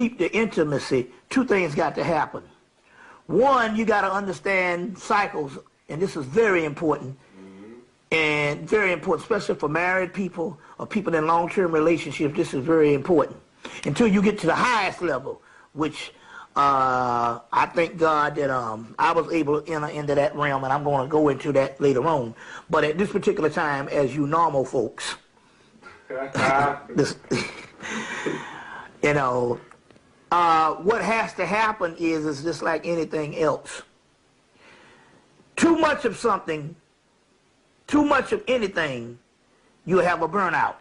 keep the intimacy, two things got to happen. One, you got to understand cycles, and this is very important, and very important, especially for married people or people in long-term relationships. This is very important. Until you get to the highest level, which I thank God that I was able to enter into that realm, and I'm going to go into that later on. But at this particular time, as you normal folks, this, you know, what has to happen is just like anything else. Too much of something, too much of anything, you have a burnout.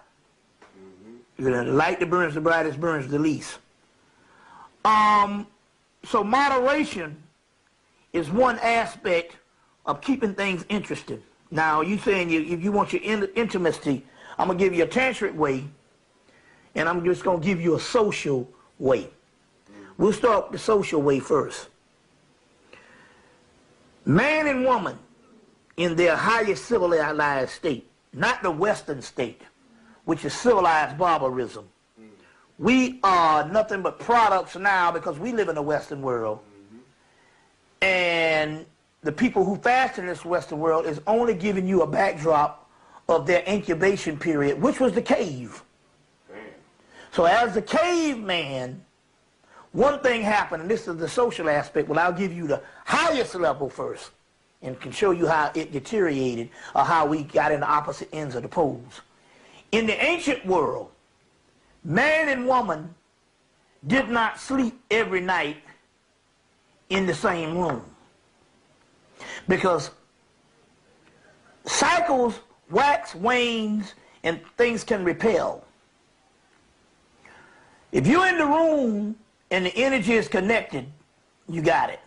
You're gonna light that burns the brightest, burns the least. So moderation is one aspect of keeping things interesting. Now, you saying if you want your intimacy, I'm gonna give you a tantric way, and I'm just gonna give you a social way. We'll start with the social way first. Man and woman in their highest civilized state, not the Western state, which is civilized barbarism. We are nothing but products now because we live in the Western world. And the people who fashion this Western world is only giving you a backdrop of their incubation period, which was the cave. So as the caveman, one thing happened, and this is the social aspect. Well, I'll give you the highest level first and can show you how it deteriorated or how we got in the opposite ends of the poles. In the ancient world, man and woman did not sleep every night in the same room because cycles wax, wanes, and things can repel. If you're in the room and the energy is connected, you got it.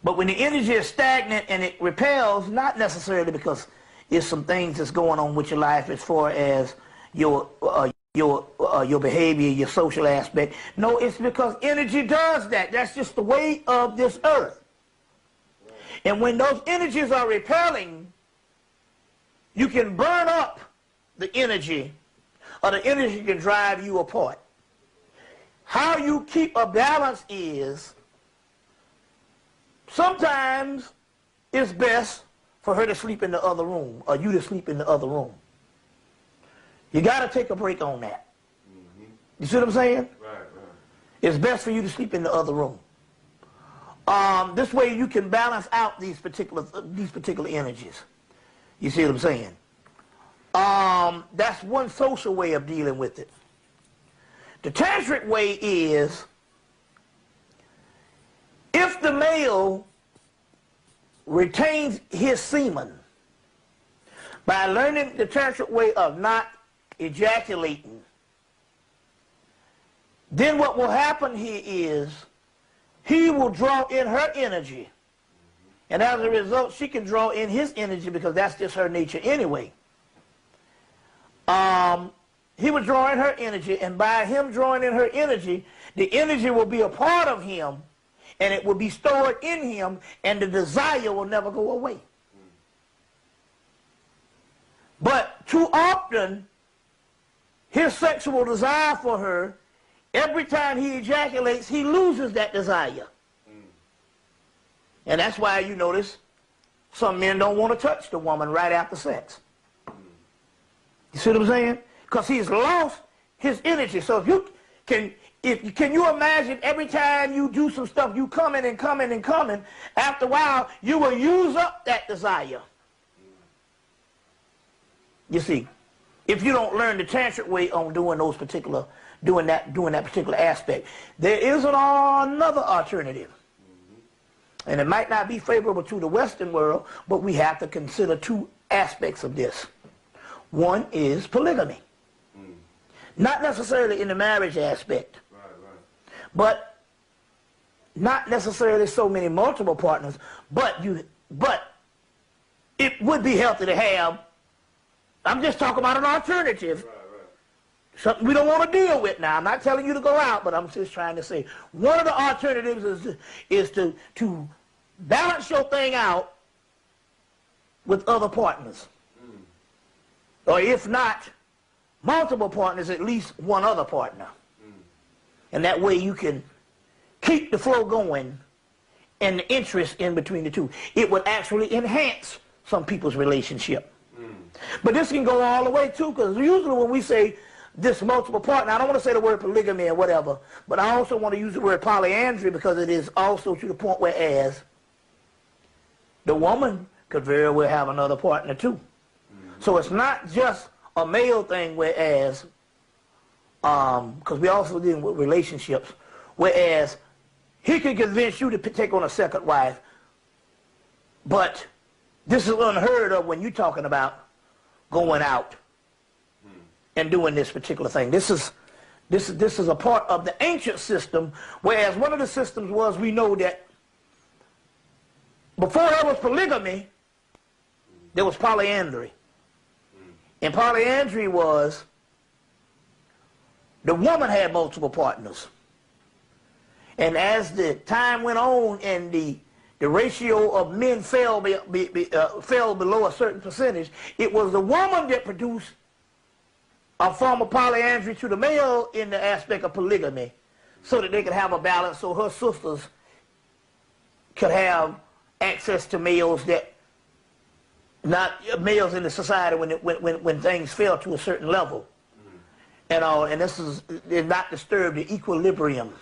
But when the energy is stagnant and it repels, not necessarily because there's some things that's going on with your life as far as your behavior, your social aspect. No, it's because energy does that. That's just the way of this earth. And when those energies are repelling, you can burn up the energy, or the energy can drive you apart. How you keep a balance is, sometimes it's best for her to sleep in the other room, or you to sleep in the other room. You got to take a break on that. You see what I'm saying? Right. It's best for you to sleep in the other room. This way you can balance out these particular energies. You see what I'm saying? That's one social way of dealing with it. The tantric way is, if the male retains his semen by learning the tantric way of not ejaculating, then what will happen here is he will draw in her energy, and as a result she can draw in his energy because that's just her nature anyway. He would draw in her energy, and by him drawing in her energy, the energy will be a part of him, and it will be stored in him, and the desire will never go away. But too often, his sexual desire for her, every time he ejaculates, he loses that desire. And that's why you notice some men don't want to touch the woman right after sex. You see what I'm saying? Because he's lost his energy. So if you can you imagine every time you do some stuff, you coming and coming and coming, after a while, you will use up that desire. You see, if you don't learn the tantric way on doing that particular aspect, there is another alternative. And it might not be favorable to the Western world, but we have to consider two aspects of this. One is polygamy. Not necessarily in the marriage aspect, but not necessarily so many multiple partners, but it would be healthy to have, I'm just talking about an alternative, something we don't want to deal with now. I'm not telling you to go out, but I'm just trying to say, one of the alternatives is to balance your thing out with other partners. Or if not multiple partners, at least one other partner. And that way you can keep the flow going and the interest in between the two. It would actually enhance some people's relationship. But this can go all the way too, because usually when we say this multiple partner, I don't want to say the word polygamy or whatever, but I also want to use the word polyandry because it is also to the point whereas the woman could very well have another partner too. So it's not just a male thing, whereas, because we also dealing with relationships, whereas he could convince you to take on a second wife, but this is unheard of when you're talking about going out and doing this particular thing. This is a part of the ancient system, whereas one of the systems was, we know that before there was polygamy, there was polyandry. And polyandry was the woman had multiple partners. And as the time went on and the ratio of men fell below a certain percentage, it was the woman that produced a form of polyandry to the male in the aspect of polygamy, so that they could have a balance, so her sisters could have access to males that, not males in the society when things fell to a certain level. And this is not disturb the equilibrium